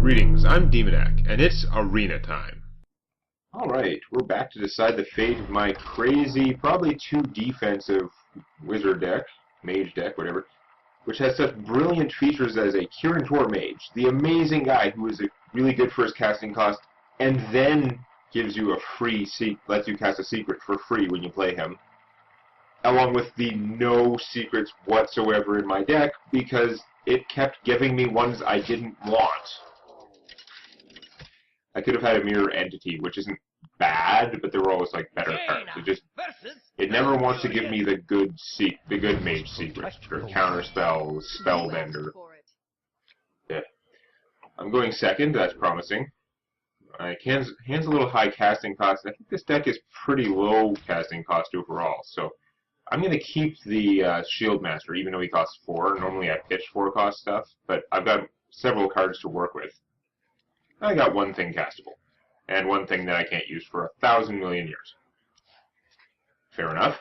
Greetings, I'm Demonac, and it's arena time. Alright, we're back to decide the fate of my crazy, probably too defensive wizard deck, mage deck, whatever, which has such brilliant features as a Kirin Mage, the amazing guy who is really good for his casting cost, and then gives you a free lets you cast a secret for free when you play him, along with the no secrets whatsoever in my deck, because it kept giving me ones I didn't want. I could have had a mirror entity, which isn't bad, but there were always like better cards. It never wants to give me the good mage secrets or counter spells, spellbender. Yeah, I'm going second. That's promising. Hand's a little high casting cost. I think this deck is pretty low casting cost overall, so I'm going to keep the Shield Master, even though he costs 4. Normally I pitch 4 cost stuff, but I've got several cards to work with. I got one thing castable, and one thing that I can't use for 1,000 million years. Fair enough.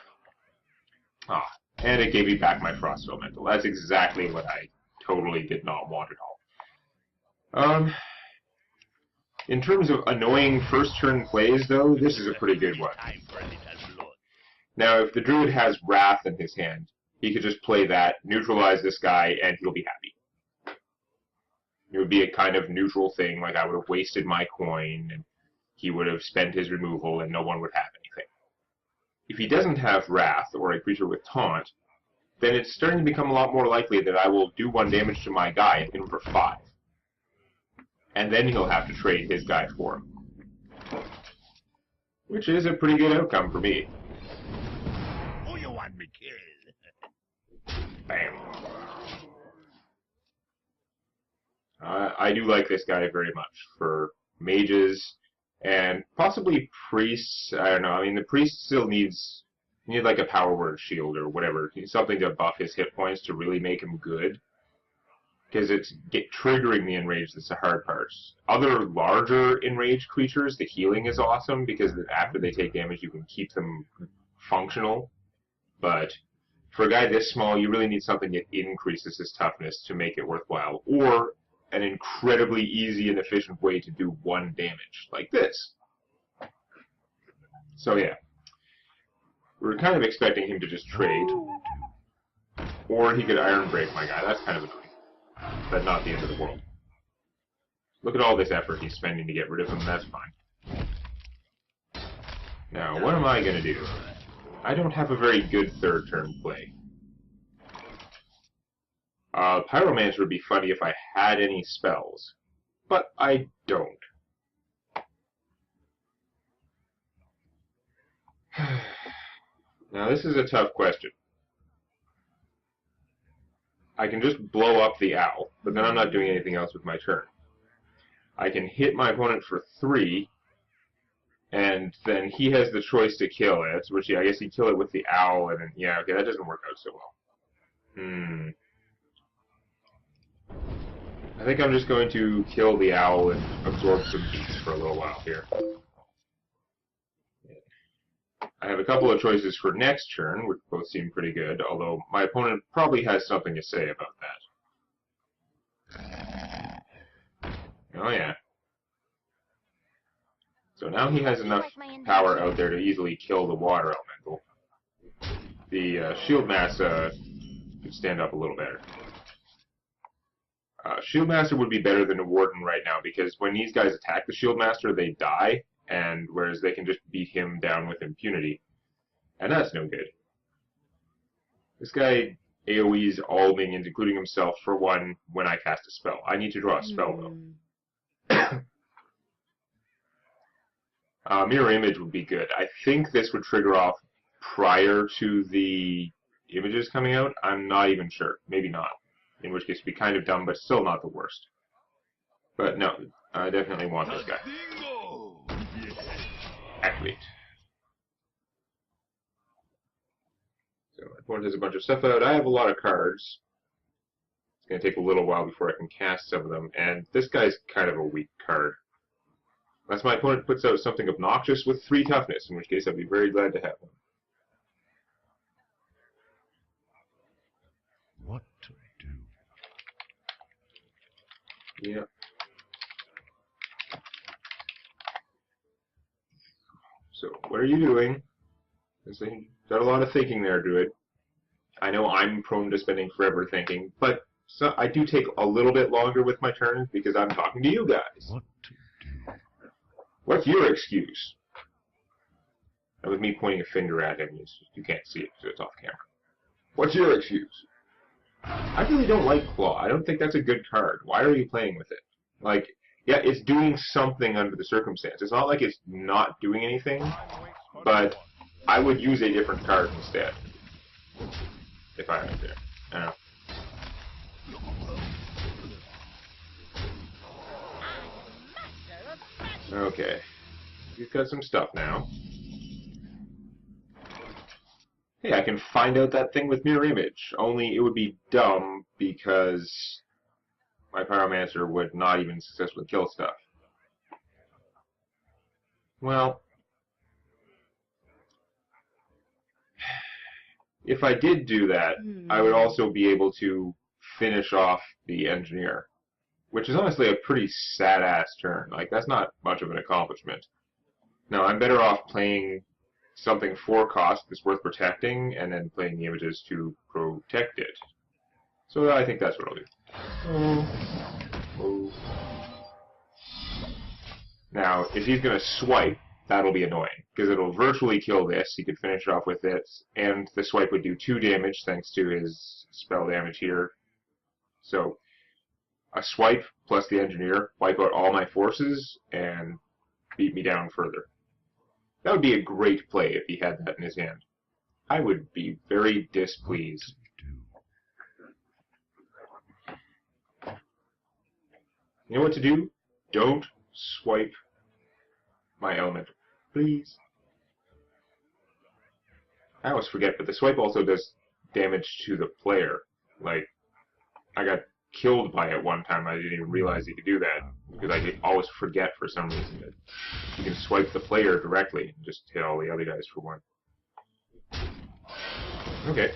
And it gave me back my Frost Elemental. That's exactly what I totally did not want at all. In terms of annoying first turn plays, though, this is a pretty good one. Now, if the Druid has Wrath in his hand, he could just play that, neutralize this guy, and he'll be happy. It would be a kind of neutral thing, like I would have wasted my coin, and he would have spent his removal, and no one would have anything. If he doesn't have Wrath, or a creature with Taunt, then it's starting to become a lot more likely that I will do 1 damage to my guy and hit him for 5. And then he'll have to trade his guy for him. Which is a pretty good outcome for me. Who you want me kill? Bam. I do like this guy very much for mages and possibly priests. I don't know. I mean, the priest still needs like a power word shield or whatever. Something to buff his hit points to really make him good. Because it's triggering the enrage that's the hard part. Other larger enraged creatures, the healing is awesome because after they take damage, you can keep them functional. But for a guy this small, you really need something that increases his toughness to make it worthwhile, or an incredibly easy and efficient way to do 1 damage, like this. So yeah, we're kind of expecting him to just trade, or he could Iron Break my guy. That's kind of annoying, but not the end of the world. Look at all this effort he's spending to get rid of him. That's fine. Now, what am I going to do? I don't have a very good third turn play. Pyromancer would be funny if I had any spells, but I don't. Now this is a tough question. I can just blow up the owl, but then I'm not doing anything else with my turn. I can hit my opponent for 3, and then he has the choice to kill it, which I guess he'd kill it with the owl, and then, yeah, okay, that doesn't work out so well. I think I'm just going to kill the owl and absorb some beats for a little while here. I have a couple of choices for next turn, which both seem pretty good, although my opponent probably has something to say about that. Oh yeah. So now he has enough power out there to easily kill the water elemental. The Shield Mass could stand up a little better. Shield Master would be better than a Warden right now, because when these guys attack the Shield Master, they die, and whereas they can just beat him down with impunity. And that's no good. This guy AoEs all minions, including himself, for 1 when I cast a spell. I need to draw a spell, though. Mirror Image would be good. I think this would trigger off prior to the images coming out. I'm not even sure. Maybe not. In which case it would be kind of dumb, but still not the worst. But no, I definitely want this guy. Activate. So my opponent has a bunch of stuff out. I have a lot of cards. It's going to take a little while before I can cast some of them, and this guy's kind of a weak card. Unless my opponent puts out something obnoxious with 3 toughness, in which case I'd be very glad to have him. What to do? Yeah. So, what are you doing? Got a lot of thinking there, Druid. I know I'm prone to spending forever thinking, but so I do take a little bit longer with my turns because I'm talking to you guys. What to do? What's your excuse? And with me pointing a finger at him, you can't see it because it's off camera. What's your excuse? I really don't like Claw. I don't think that's a good card. Why are you playing with it? Like, yeah, it's doing something under the circumstance. It's not like it's not doing anything, but I would use a different card instead. If I was there. I don't know. Okay. We've got some stuff now. Hey, I can find out that thing with Mirror Image. Only it would be dumb because my Pyromancer would not even successfully kill stuff. Well, if I did do that, I would also be able to finish off the Engineer, which is honestly a pretty sad-ass turn. Like, that's not much of an accomplishment. No, I'm better off playing something for cost that's worth protecting, and then playing the images to protect it. So I think that's what I'll do. Now, if he's going to swipe, that'll be annoying, because it'll virtually kill this. He could finish it off with it, and the swipe would do 2 damage thanks to his spell damage here. So, a swipe plus the Engineer, wipe out all my forces, and beat me down further. That would be a great play if he had that in his hand. I would be very displeased. You know what to do? Don't swipe my element. Please. I always forget, but the swipe also does damage to the player. Like, I got killed by it one time. I didn't even realize you could do that, because I always forget for some reason that you can swipe the player directly and just hit all the other guys for 1. Okay.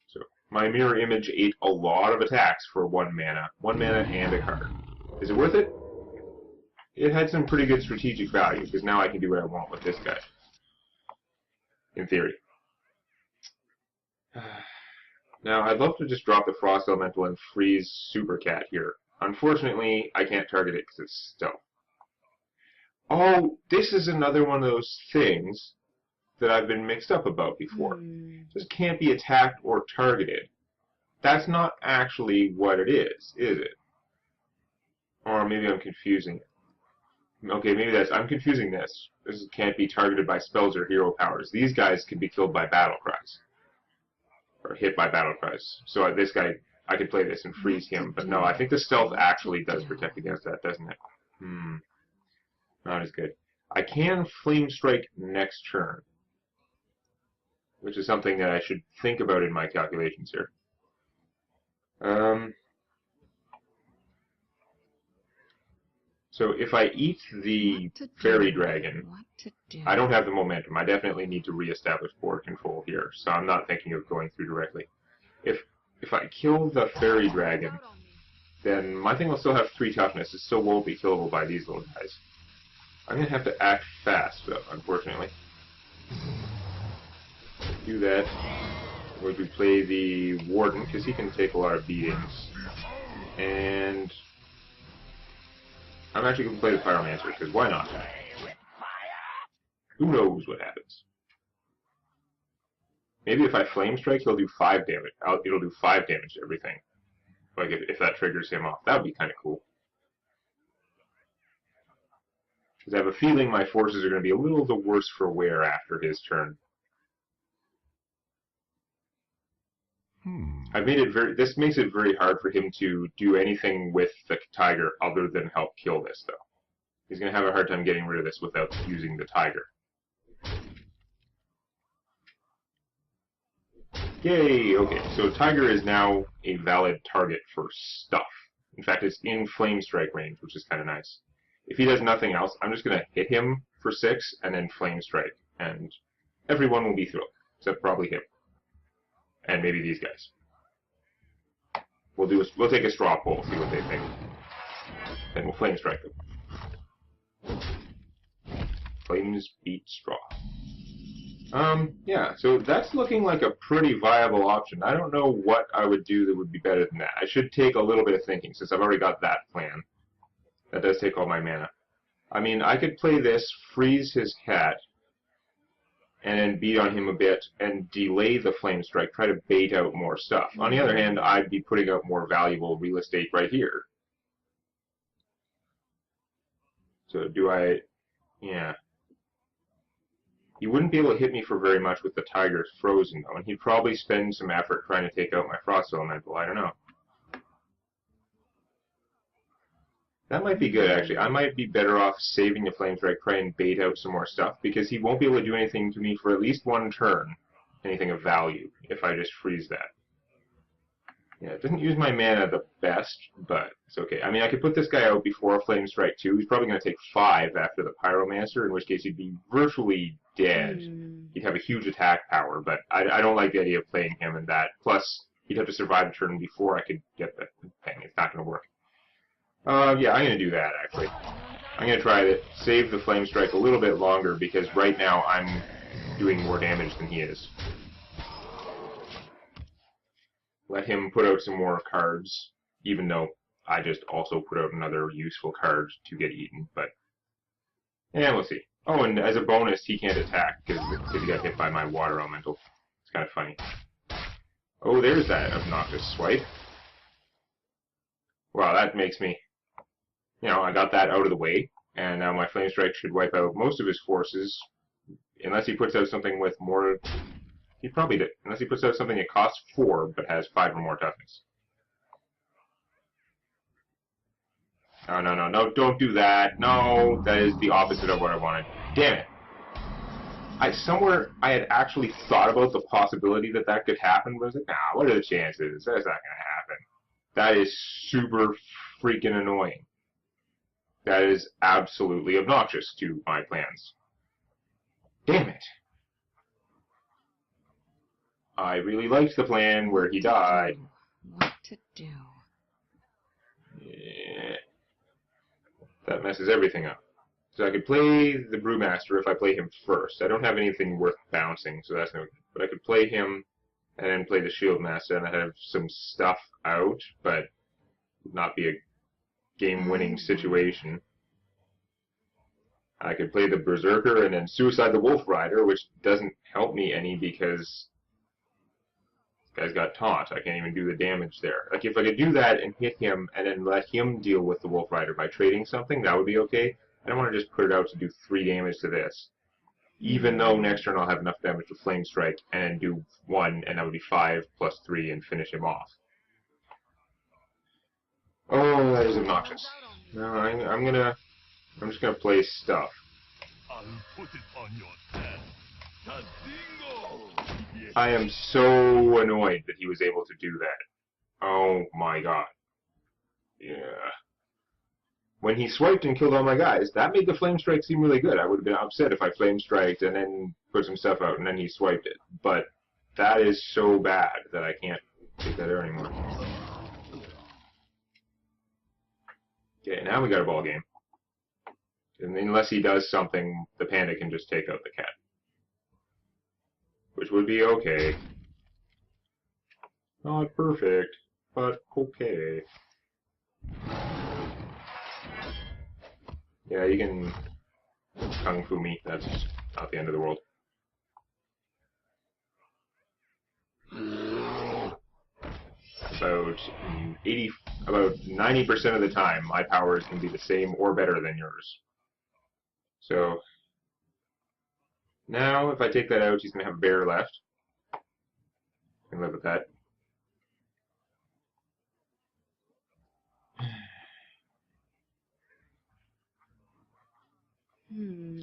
So, my Mirror Image ate a lot of attacks for 1 mana. 1 mana and a card. Is it worth it? It had some pretty good strategic value, because now I can do what I want with this guy. In theory. Now, I'd love to just drop the Frost Elemental and freeze Super Cat here. Unfortunately, I can't target it because it's stealth. Oh, this is another one of those things that I've been mixed up about before. This can't be attacked or targeted. That's not actually what it is it? Or maybe I'm confusing it. Okay, maybe I'm confusing this. This can't be targeted by spells or hero powers. These guys can be killed by battle cries. Or hit by battle cries. So this guy, I could play this and freeze him, but no, I think the stealth actually does protect against that, doesn't it? Not as good. I can Flame Strike next turn, which is something that I should think about in my calculations here. So if I eat the Fairy Dragon, I don't have the momentum. I definitely need to reestablish board control here, so I'm not thinking of going through directly. If I kill the Fairy Dragon, then my thing will still have 3 toughness. It still won't be killable by these little guys. I'm going to have to act fast, though, unfortunately. Do that. We're going to play the Warden, because he can take a lot of beatings. And I'm actually going to play the Pyromancer, because why not? Who knows what happens? Maybe if I Flame Strike, he'll do 5 damage. It'll do 5 damage to everything. Like, if that triggers him off. That would be kind of cool. Because I have a feeling my forces are going to be a little the worse for wear after his turn. I've made it this makes it very hard for him to do anything with the Tiger other than help kill this, though. He's going to have a hard time getting rid of this without using the Tiger. Yay! Okay, so Tiger is now a valid target for stuff. In fact, it's in Flame Strike range, which is kind of nice. If he does nothing else, I'm just going to hit him for 6 and then Flame Strike, and everyone will be thrilled, except probably him. And maybe these guys. We'll take a straw poll, see what they think. Then we'll Flame Strike them. Flames beat straw. Yeah, so that's looking like a pretty viable option. I don't know what I would do that would be better than that. I should take a little bit of thinking, since I've already got that plan. That does take all my mana. I mean, I could play this, freeze his cat, and then beat on him a bit, and delay the Flame Strike, try to bait out more stuff. On the other hand, I'd be putting out more valuable real estate right here. So do I... yeah. He wouldn't be able to hit me for very much with the Tiger's Frozen, though, and he'd probably spend some effort trying to take out my Frost Elemental. I don't know. That might be good, actually. I might be better off saving the Flame Strike, try and bait out some more stuff, because he won't be able to do anything to me for at least one turn, anything of value, if I just freeze that. Yeah, it doesn't use my mana the best, but it's okay. I mean, I could put this guy out before a Flame Strike too. He's probably going to take 5 after the Pyromancer, in which case he'd be virtually dead. He'd have a huge attack power, but I don't like the idea of playing him in that. Plus, he'd have to survive a turn before I could get the thing. It's not going to work. Yeah, I'm going to do that, actually. I'm going to try to save the Flame Strike a little bit longer, because right now I'm doing more damage than he is. Let him put out some more cards, even though I just also put out another useful card to get eaten, but... yeah, we'll see. Oh, and as a bonus, he can't attack, because he got hit by my Water Elemental. It's kind of funny. Oh, there's that obnoxious swipe. Wow, that makes me... you know, I got that out of the way, and now my Flame Strike should wipe out most of his forces, unless he puts out something with more... he probably did, unless he puts out something that costs 4, but has 5 or more toughness. No, no, no, no, don't do that. No, that is the opposite of what I wanted. Damn it. Somewhere I had actually thought about the possibility that that could happen, but I was like, nah, what are the chances? That's not going to happen. That is super freaking annoying. That is absolutely obnoxious to my plans. Damn it. I really liked the plan where he died. What to do? Yeah. That messes everything up. So I could play the Brewmaster if I play him first. I don't have anything worth bouncing, so that's no good. But I could play him and then play the Shieldmaster, and I have some stuff out, but would not be a game-winning situation. I could play the Berserker and then Suicide the Wolf Rider, which doesn't help me any because this guy's got taunt. I can't even do the damage there. Like, if I could do that and hit him and then let him deal with the Wolf Rider by trading something, that would be okay. I don't want to just put it out to do 3 damage to this. Even though next turn I'll have enough damage to Flame Strike and do 1, and that would be 5 plus 3 and finish him off. Oh, that is obnoxious. No, I'm just gonna play stuff. I'll put it on your head. Tadingo! I am so annoyed that he was able to do that. Oh my god. Yeah. When he swiped and killed all my guys, that made the Flame Strike seem really good. I would have been upset if I Flame Striked and then put some stuff out and then he swiped it. But that is so bad that I can't take that out anymore. Okay, now we got a ball game. And unless he does something, the panda can just take out the cat. Which would be okay. Not perfect, but okay. Yeah, you can Kung Fu me. That's not the end of the world. About 90% of the time, my powers can be the same or better than yours. So now, if I take that out, he's going to have a bear left. I can live with that.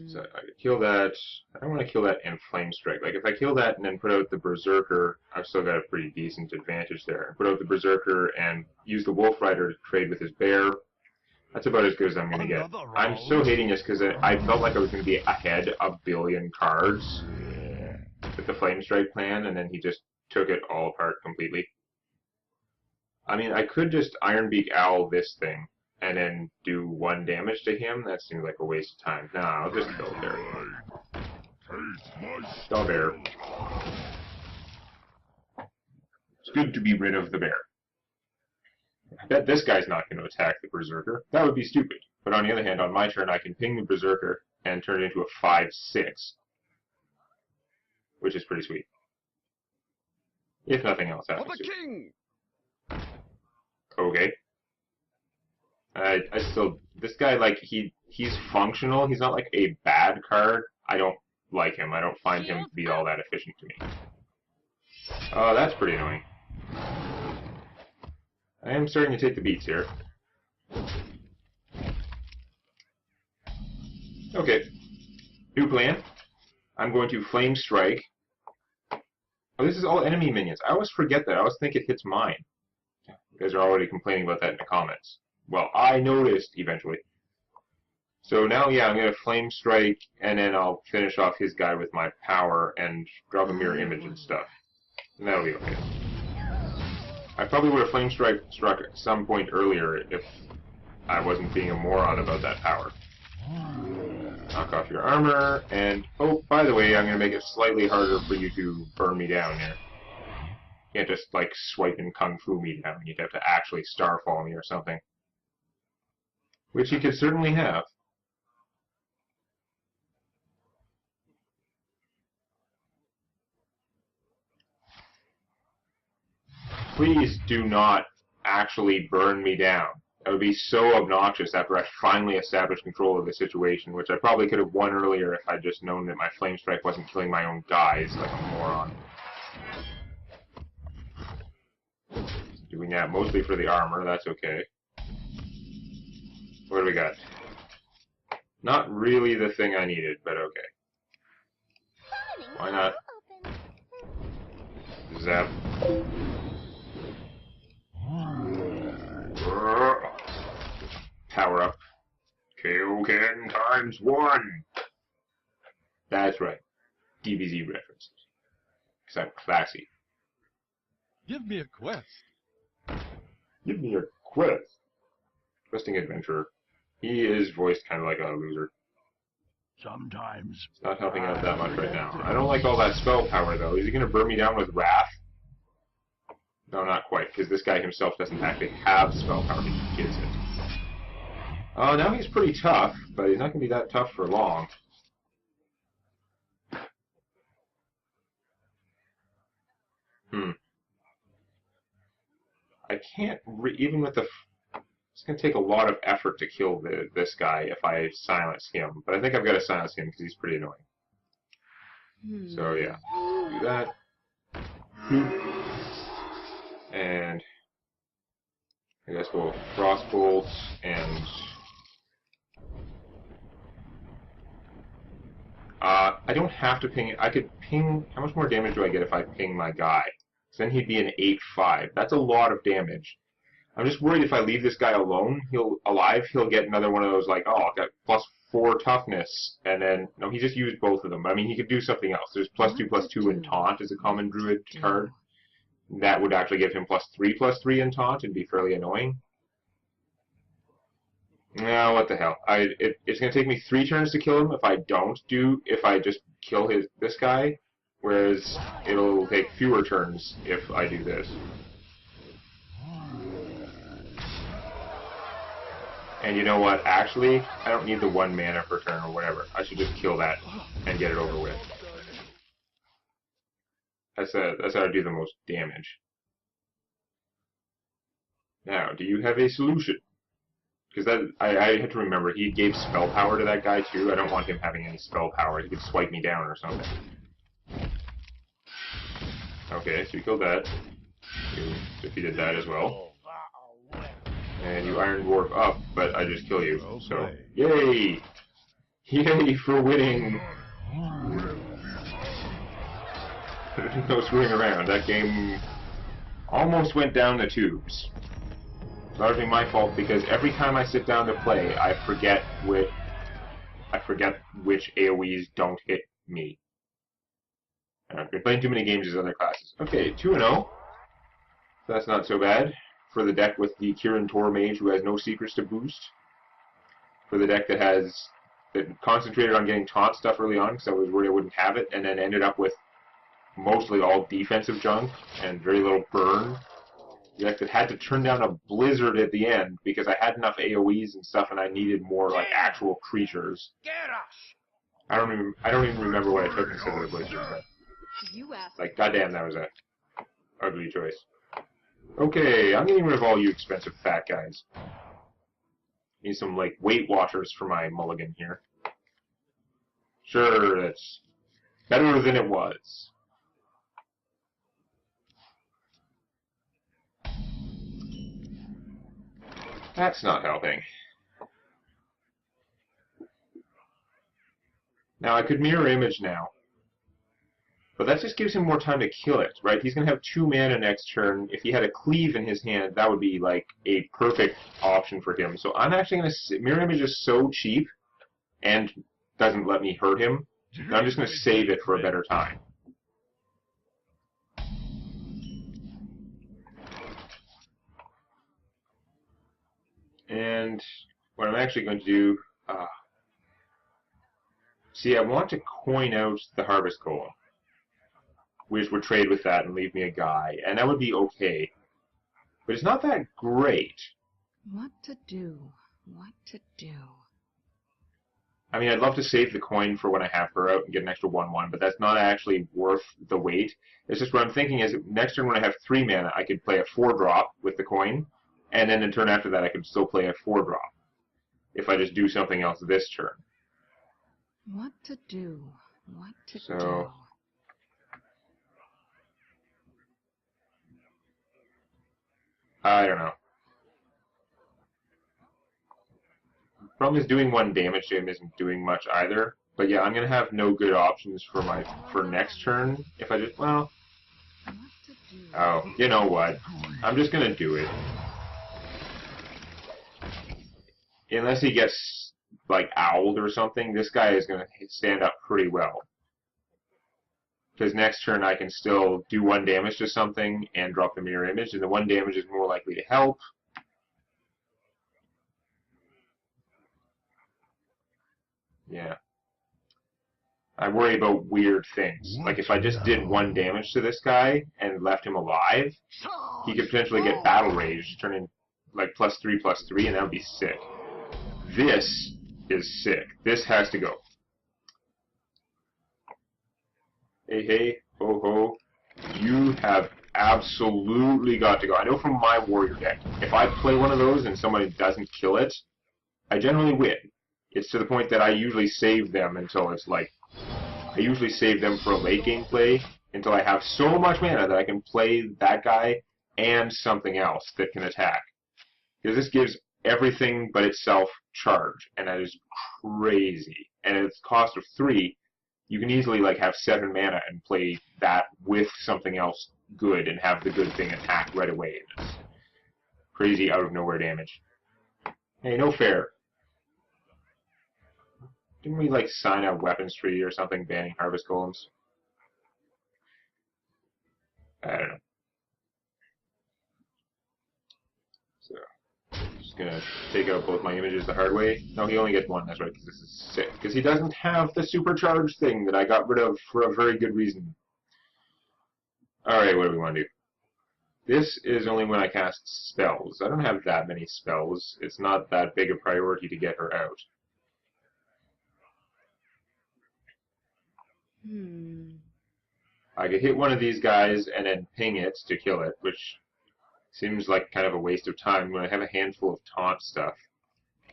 So I could kill that. I don't want to kill that and Flame Strike. Like, if I kill that and then put out the Berserker, I've still got a pretty decent advantage there. Put out the Berserker and use the Wolf Rider to trade with his bear. That's about as good as I'm going to get. I'm so hating this because I felt like I was going to be ahead a billion cards with the Flame Strike plan, and then he just took it all apart completely. I mean, I could just Ironbeak Owl this thing and then do 1 damage to him? That seems like a waste of time. Nah, I'll just kill the bear. Kill the bear. It's good to be rid of the bear. I bet this guy's not going to attack the berserker. That would be stupid. But on the other hand, on my turn, I can ping the berserker and turn it into a 5/6. Which is pretty sweet. If nothing else happens to it. Okay. I still... This guy, like, he's functional. He's not, like, a bad card. I don't like him. I don't find him to be all that efficient to me. Oh, that's pretty annoying. I am starting to take the beats here. Okay. New plan. I'm going to Flame Strike. Oh, this is all enemy minions. I always forget that. I always think it hits mine. You guys are already complaining about that in the comments. Well, I noticed eventually. So now, yeah, I'm going to Flame Strike, and then I'll finish off his guy with my power and drop a mirror image and stuff. And that'll be okay. I probably would have Flame struck at some point earlier if I wasn't being a moron about that power. Knock off your armor, and oh, by the way, I'm going to make it slightly harder for you to burn me down here. You can't just, like, swipe and kung fu me down. You'd have to actually starfall me or something. Which you could certainly have. Please do not actually burn me down. That would be so obnoxious after I finally established control of the situation, which I probably could have won earlier if I'd just known that my Flame Strike wasn't killing my own guys like a moron. Doing that mostly for the armor, that's okay. What do we got? Not really the thing I needed, but okay. Why not? Zap. Power up. Kaioken ×1. That's right. DBZ references. Because I'm classy. Give me a quest. Give me a quest. Questing adventurer. He is voiced kind of like a loser. Sometimes. It's not helping out that much right now. I don't like all that spell power, though. Is he going to burn me down with Wrath? No, not quite, because this guy himself doesn't actually have spell power. He gets it. Oh, now he's pretty tough, but he's not going to be that tough for long. I can't, even with the... It's going to take a lot of effort to kill this guy if I silence him. But I think I've got to silence him because he's pretty annoying. So, yeah. Do that. And I guess we'll Frostbolt and... I don't have to ping it. I could ping... How much more damage do I get if I ping my guy? Because then he'd be an 8/5. That's a lot of damage. I'm just worried if I leave this guy alone, he'll get another one of those, like, oh, I've got +4 toughness, and then, no, he just used both of them. I mean, he could do something else. There's +2/+2 in Taunt as a common druid card. That would actually give him +3/+3 in Taunt and be fairly annoying. No, what the hell. It's going to take me 3 turns to kill him if I just kill this guy, whereas it'll take fewer turns if I do this. And you know what? Actually, I don't need the 1 mana per turn or whatever. I should just kill that and get it over with. That's how I do the most damage. Now, do you have a solution? Because I had to remember, he gave spell power to that guy too. I don't want him having any spell power. He could swipe me down or something. Okay, so you killed that. You defeated that as well. And you Iron Dwarf up, but I just kill you. So, yay! Yay for winning! No screwing around. That game almost went down the tubes. Largely my fault because every time I sit down to play, I forget which AoEs don't hit me. And I've been playing too many games as other classes. Okay, 2-0. That's not so bad. for the deck with the Kirin Tor Mage who has no secrets to boost. For the deck that concentrated on getting taunt stuff early on because I was worried I wouldn't have it, and then ended up with mostly all defensive junk and very little burn. The deck that had to turn down a blizzard at the end because I had enough AoEs and stuff and I needed more like actual creatures. I don't even remember what I took instead of the blizzard. But, like, goddamn, that was a ugly choice. Okay, I'm getting rid of all you expensive fat guys. Need some, like, Weight Watchers for my mulligan here. Sure, that's better than it was. That's not helping. Now, I could mirror image now. But that just gives him more time to kill it, right? He's going to have 2 mana next turn. If he had a cleave in his hand, that would be, like, a perfect option for him. So I'm actually going to... Mirror image is so cheap and doesn't let me hurt him. I'm just going to save it for a better time. And what I'm actually going to do... see, I want to coin out the Harvest Golem, which would trade with that and leave me a guy, and that would be okay. But it's not that great. What to do? What to do? I mean, I'd love to save the coin for when I have her out and get an extra 1/1, but that's not actually worth the wait. It's just what I'm thinking is next turn when I have 3 mana, I could play a 4-drop with the coin, and then the turn after that I could still play a 4-drop if I just do something else this turn. What to do? What to So, do? I don't know. Problem is doing 1 damage to him isn't doing much either. But yeah, I'm gonna have no good options for next turn if I just What to do? oh, you know what? I'm just gonna do it. Unless he gets like owled or something, this guy is gonna stand up pretty well. Because next turn I can still do 1 damage to something and drop the mirror image, and the 1 damage is more likely to help. Yeah. I worry about weird things. Like if I just did 1 damage to this guy and left him alive, he could potentially get Battle Rage, turn in like +3/+3, and that would be sick. This is sick. This has to go. Hey, hey, ho, ho. You have absolutely got to go. I know from my warrior deck, if I play one of those and somebody doesn't kill it, I generally win. It's to the point that I usually save them until it's like... I usually save them for a late game play until I have so much mana that I can play that guy and something else that can attack. Because this gives everything but itself charge, and that is crazy. And at its cost of 3, you can easily like have 7 mana and play that with something else good and have the good thing attack right away. It's crazy out of nowhere damage. Hey, no fair. Didn't we like sign a weapons treaty or something banning harvest golems? I don't know. So, just gonna take out both my images the hard way. No, he only gets 1, that's right, because this is sick. Because he doesn't have the supercharged thing that I got rid of for a very good reason. Alright, what do we want to do? This is only when I cast spells. I don't have that many spells. It's not that big a priority to get her out. I could hit one of these guys and then ping it to kill it, which seems like kind of a waste of time when I have a handful of taunt stuff.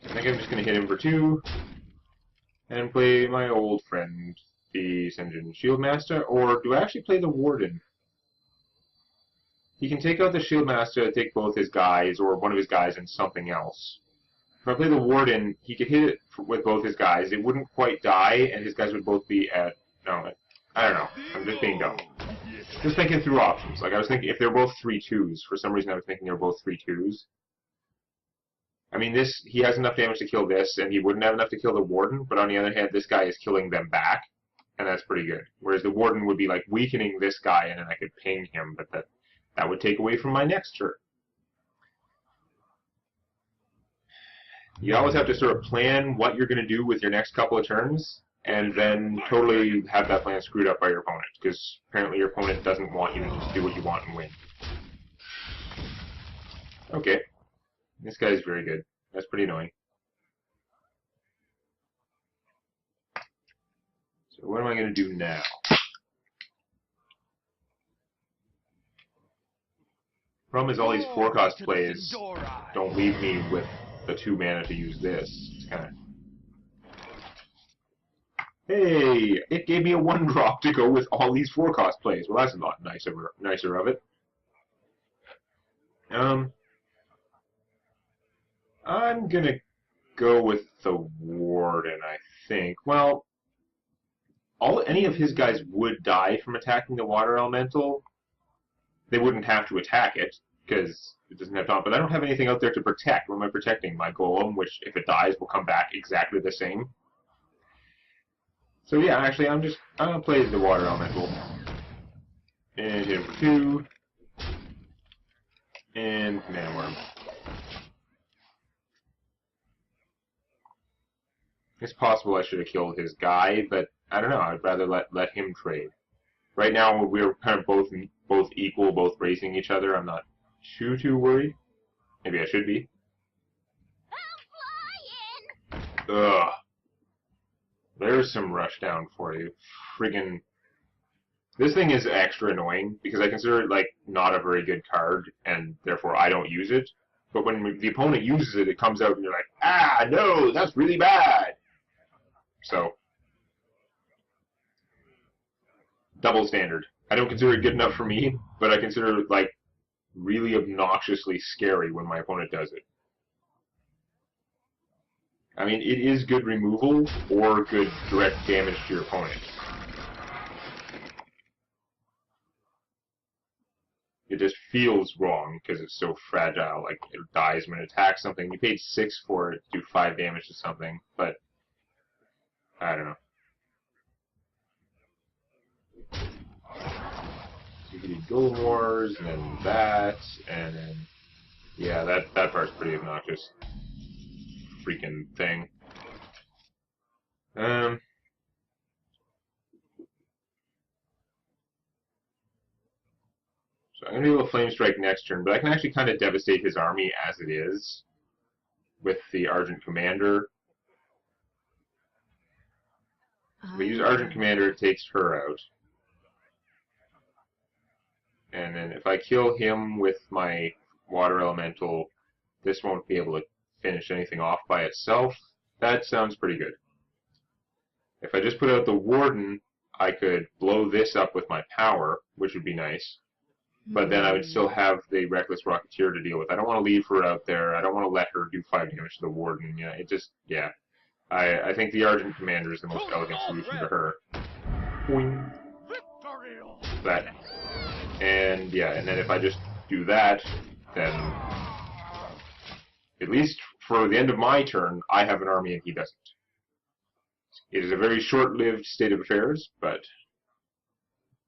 I think I'm just going to hit him for 2 and play my old friend, the Senjin Shieldmaster, or do I actually play the Warden? He can take out the Shieldmaster, take both his guys, or one of his guys and something else. If I play the Warden, he could hit it with both his guys. It wouldn't quite die, and his guys would both be at... No, I don't know. I'm just being dumb. Just thinking through options. Like, I was thinking if they're both 3/2s, for some reason I was thinking they were both 3/2s. I mean, he has enough damage to kill this, and he wouldn't have enough to kill the Warden, but on the other hand, this guy is killing them back, and that's pretty good. Whereas the Warden would be, like, weakening this guy, and then I could ping him, but that would take away from my next turn. You always have to sort of plan what you're going to do with your next couple of turns, and then totally have that plan screwed up by your opponent, because apparently your opponent doesn't want you to just do what you want and win. Okay. This guy's very good. That's pretty annoying. So what am I going to do now? Problem is all these forecast plays don't leave me with the 2 mana to use this. It's kind of... Hey! It gave me a 1-drop to go with all these forecast plays. Well, that's a lot nicer of it. I'm gonna go with the Warden, I think. Well, any of his guys would die from attacking the Water Elemental. They wouldn't have to attack it, because it doesn't have taunt, but I don't have anything out there to protect. What am I protecting? My Golem, which, if it dies, will come back exactly the same. So yeah, actually, I'm gonna play the Water Elemental. And hit him for 2. And Mana Worm. It's possible I should have killed his guy, but I don't know, I'd rather let him trade. Right now, we're kind of both equal, both racing each other. I'm not too worried. Maybe I should be. Ugh. There's some rushdown for you. Friggin'. This thing is extra annoying, because I consider it, like, not a very good card, and therefore I don't use it. But when the opponent uses it, it comes out and you're like, ah, no, that's really bad! So, double standard. I don't consider it good enough for me, but I consider it, like, really obnoxiously scary when my opponent does it. I mean, it is good removal, or good direct damage to your opponent. It just feels wrong, because it's so fragile. Like, it dies when it attacks something. You paid 6 for it to do 5 damage to something, but I don't know. So you can do Golem Wars, and then that, and then... Yeah, that part's pretty obnoxious. Freaking thing. So I'm going to do a Flame Strike next turn, but I can actually kind of devastate his army as it is with the Argent Commander. If we use Argent Commander, it takes her out. And then if I kill him with my Water Elemental, this won't be able to finish anything off by itself. That sounds pretty good. If I just put out the Warden, I could blow this up with my power, which would be nice. But then I would still have the Reckless Rocketeer to deal with. I don't want to leave her out there. I don't want to let her do 5 damage to the Warden. Yeah, it just, yeah. I think the Argent Commander is the most elegant solution to her. Boing. That. And, yeah, and then if I just do that, then at least for the end of my turn, I have an army and he doesn't. It is a very short-lived state of affairs, but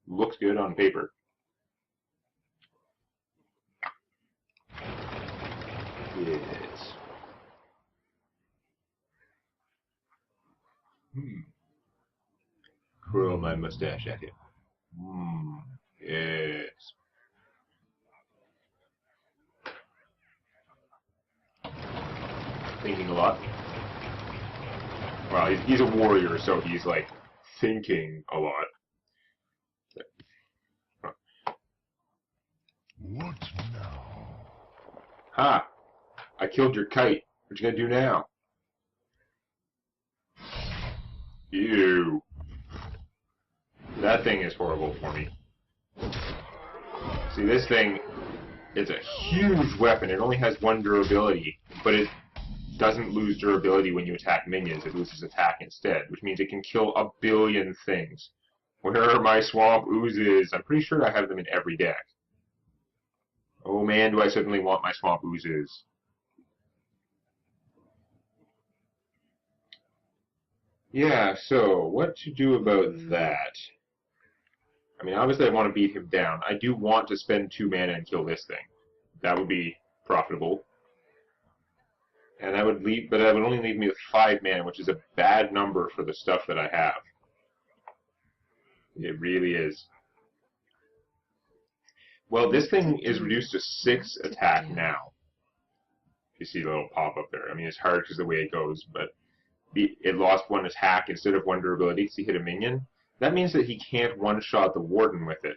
looks good on paper. Yes. Curl my mustache at him. Yes. Thinking a lot. Well, he's a warrior, so he's, like, thinking a lot. What now? Ha! I killed your kite. What you gonna do now? Ew. That thing is horrible for me. See, this thing is a huge weapon. It only has 1 durability, but it doesn't lose durability when you attack minions. It loses attack instead, which means it can kill a billion things. Where are my Swamp Oozes? I'm pretty sure I have them in every deck. Oh man, do I suddenly want my Swamp Oozes. Yeah, so, what to do about that? I mean, obviously I want to beat him down. I do want to spend 2 mana and kill this thing. That would be profitable. And that would leave, but that would only leave me with 5 mana, which is a bad number for the stuff that I have. It really is. Well, this thing is reduced to 6 attack now. If you see the little pop-up there. I mean, it's hard because the way it goes, but it lost 1 attack instead of 1 durability because he hit a minion. That means that he can't one-shot the Warden with it.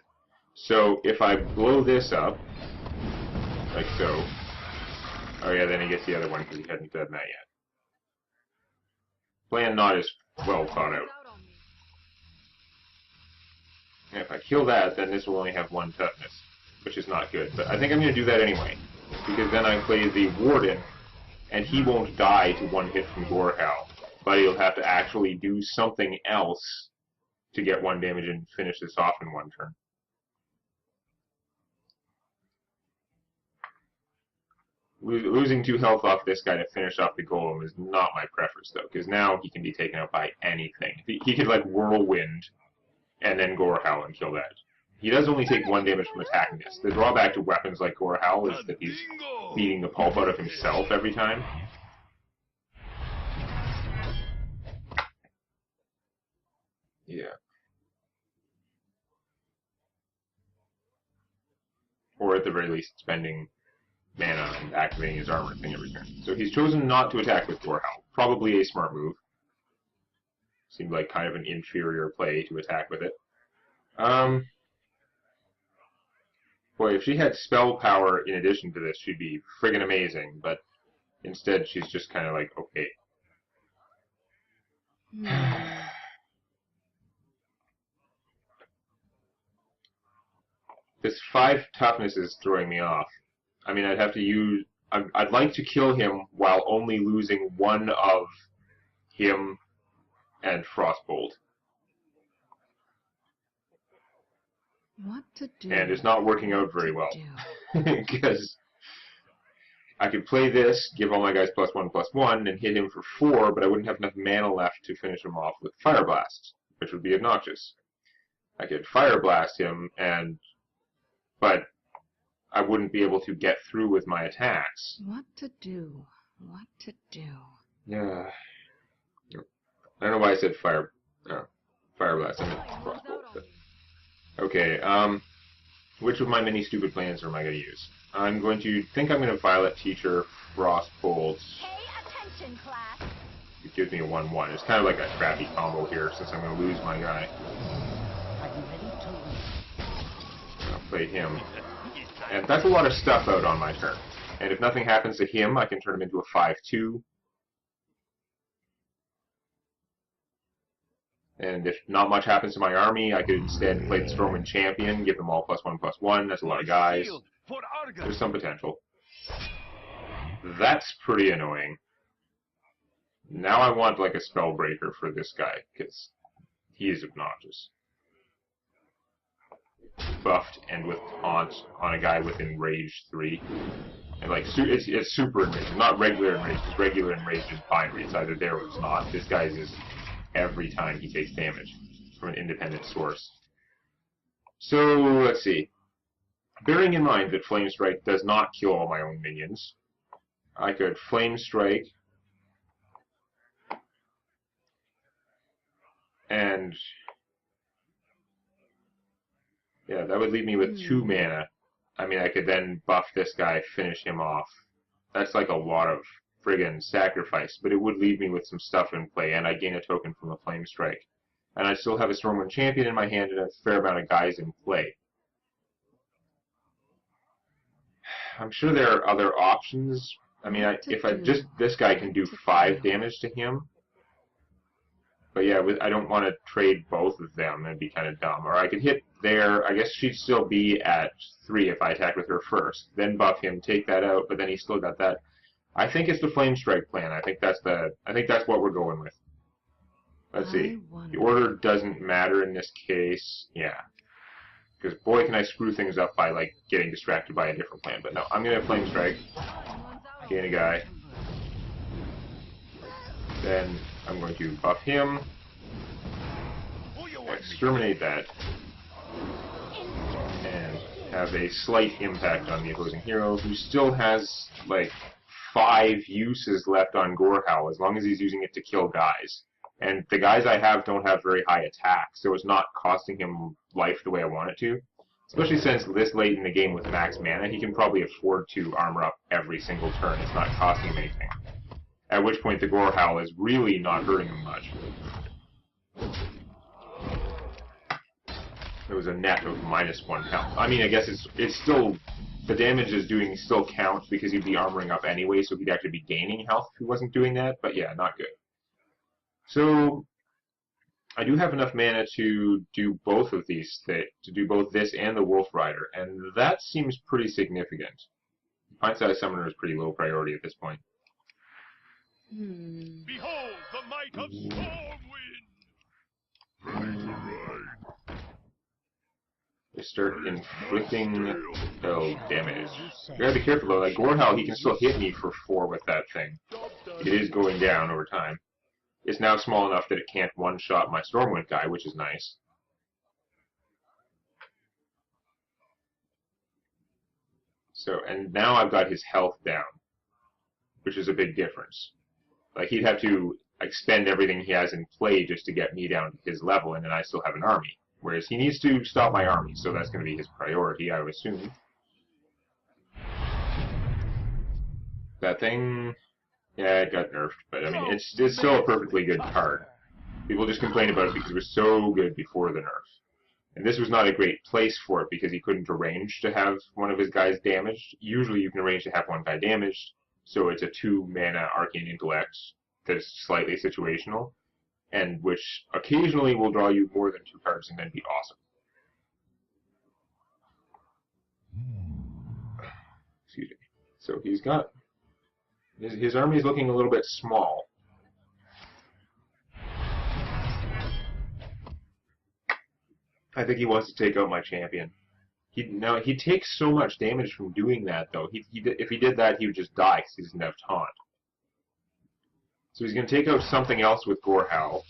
So, if I blow this up, like so... Oh yeah, then he gets the other one because he hadn't done that yet. Plan not as well thought out. And if I kill that, then this will only have 1 toughness, which is not good. But I think I'm going to do that anyway, because then I play the Warden, and he won't die to 1 hit from Gorehowl, but he'll have to actually do something else to get 1 damage and finish this off in 1 turn. Losing 2 health off this guy to finish off the golem is not my preference, though, because now he can be taken out by anything. He could, like, Whirlwind and then Gorehowl and kill that. He does only take 1 damage from attacking this. The drawback to weapons like Gorehowl is that he's beating the pulp out of himself every time. Yeah. Or at the very least, spending mana and activating his armor thing every turn. So he's chosen not to attack with Gorehowl. Probably a smart move. Seemed like kind of an inferior play to attack with it. Boy, if she had spell power in addition to this, she'd be friggin' amazing, but instead she's just kind of like, okay. This 5 toughness is throwing me off. I mean, I'd have to use... I'd like to kill him while only losing 1 of him and Frostbolt. What to do? And it's not working out very well. Because I could play this, give all my guys +1/+1, and hit him for 4, but I wouldn't have enough mana left to finish him off with Fireblast, which would be obnoxious. I could Fireblast him, but I wouldn't be able to get through with my attacks. What to do? What to do? Yeah. I don't know why I said Fireblast. I meant Frostbolt. But... Okay, which of my many stupid plans am I going to use? I'm going to Violet Teacher Frostbolt. Pay attention, class. It gives me a 1/1. It's kind of like a crappy combo here since I'm going to lose my guy. I'll play him. And that's a lot of stuff out on my turn. And if nothing happens to him, I can turn him into a 5/2. And if not much happens to my army, I could instead play the Stormwind Champion, give them all +1/+1. That's a lot of guys. There's some potential. That's pretty annoying. Now I want like a Spellbreaker for this guy, because he is obnoxious. Buffed and with taunt on a guy with Enraged 3. And like, it's super Enraged, not regular Enraged, because regular Enraged is binary. It's either there or it's not. This guy's is every time he takes damage from an independent source. So, let's see. Bearing in mind that Flame Strike does not kill all my own minions, I could Flame Strike and yeah, that would leave me with 2 mana. I mean, I could then buff this guy, finish him off. That's like a lot of friggin' sacrifice, but it would leave me with some stuff in play, and I gain a token from a Flame Strike. And I still have a Stormwind Champion in my hand and a fair amount of guys in play. I'm sure there are other options. I mean, this guy can do 5 damage to him. But yeah, I don't want to trade both of them. That'd be kind of dumb. Or I could hit there. I guess she'd still be at 3 if I attack with her first. Then buff him, take that out, but then he's still got that. I think it's the Flame Strike plan. I think that's what we're going with. Let's see. The order doesn't matter in this case. Yeah. Because boy, can I screw things up by like getting distracted by a different plan. But no, I'm gonna Flame Strike. Gain a guy. Then I'm going to buff him. Exterminate that. And have a slight impact on the opposing hero, who still has like 5 uses left on Gorehowl, as long as he's using it to kill guys. And the guys I have don't have very high attack, so it's not costing him life the way I want it to. Especially since this late in the game with max mana, he can probably afford to armor up every single turn. It's not costing him anything. At which point the Gorehowl is really not hurting him much. It was a net of -1 health. I mean, I guess it's still... The damage is doing still counts because he'd be armoring up anyway, so he'd actually be gaining health if he wasn't doing that, but yeah, not good. So, I do have enough mana to do both of these things, to do both this and the Wolf Rider, and that seems pretty significant. Pint-sized Summoner is pretty low priority at this point. Behold the might of Stormwind! Ready to ride. They start inflicting damage. You gotta be careful though, like Gorehowl, he can still hit me for 4 with that thing. It is going down over time. It's now small enough that it can't one-shot my Stormwind guy, which is nice. So, and now I've got his health down, which is a big difference. Like, he'd have to expend everything he has in play just to get me down to his level, and then I still have an army. Whereas he needs to stop my army, so that's going to be his priority, I would assume. That thing... Yeah, it got nerfed, but I mean, it's still a perfectly good card. People just complain about it because it was so good before the nerf. And this was not a great place for it because he couldn't arrange to have one of his guys damaged. Usually you can arrange to have one guy damaged, so it's a 2-mana Arcane Intellect that's slightly situational, and which occasionally will draw you more than 2 cards and then be awesome. Excuse me. So he's got... His army is looking a little bit small. I think he wants to take out my champion. He takes so much damage from doing that, though. If he did that, he would just die because he doesn't have taunt. So he's going to take out something else with Gorehowl.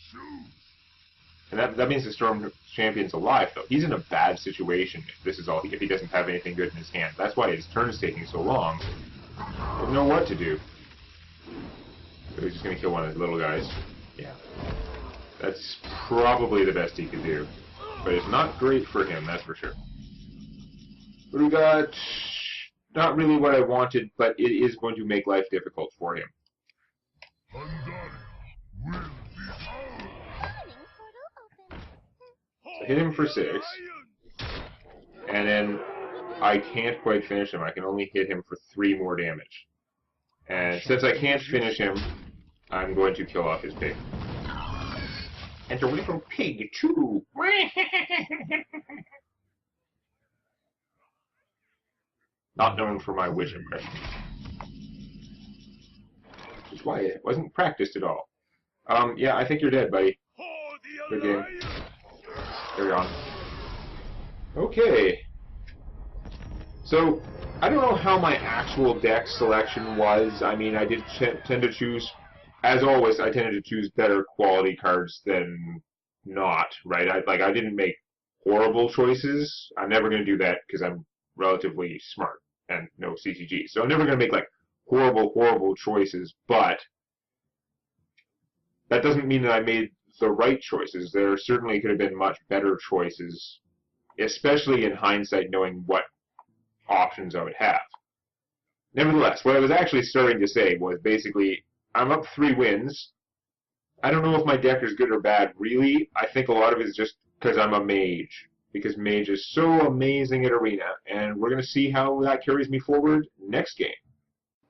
And that means the Storm Champion's alive, though. He's in a bad situation if he doesn't have anything good in his hand. That's why his turn is taking so long. He doesn't know what to do. So he's just going to kill one of his little guys. Yeah. That's probably the best he could do. But it's not great for him, that's for sure. But we got... Not really what I wanted, but it is going to make life difficult for him. So hit him for 6. And then I can't quite finish him. I can only hit him for 3 more damage. And since I can't finish him, I'm going to kill off his pig. And a little pig, too! Not known for my witch impression. Which is why it wasn't practiced at all. Yeah, I think you're dead, buddy. Good game. Carry on. Okay. So, I don't know how my actual deck selection was. I mean, I did tend to choose, as always, I tended to choose better quality cards than not, right? I didn't make horrible choices. I'm never going to do that because I'm relatively smart and no CCG. So I'm never going to make, like, horrible choices, but that doesn't mean that I made the right choices. There certainly could have been much better choices, especially in hindsight, knowing what options I would have. Nevertheless, what I was actually starting to say was basically, I'm up 3 wins. I don't know if my deck is good or bad, really. I think a lot of it is just because I'm a mage. Because mage is so amazing at Arena, and we're going to see how that carries me forward next game.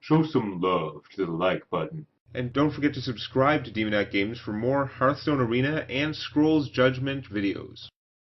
Show some love to the like button. And don't forget to subscribe to Demonac Games for more Hearthstone Arena and Scrolls Judgment videos.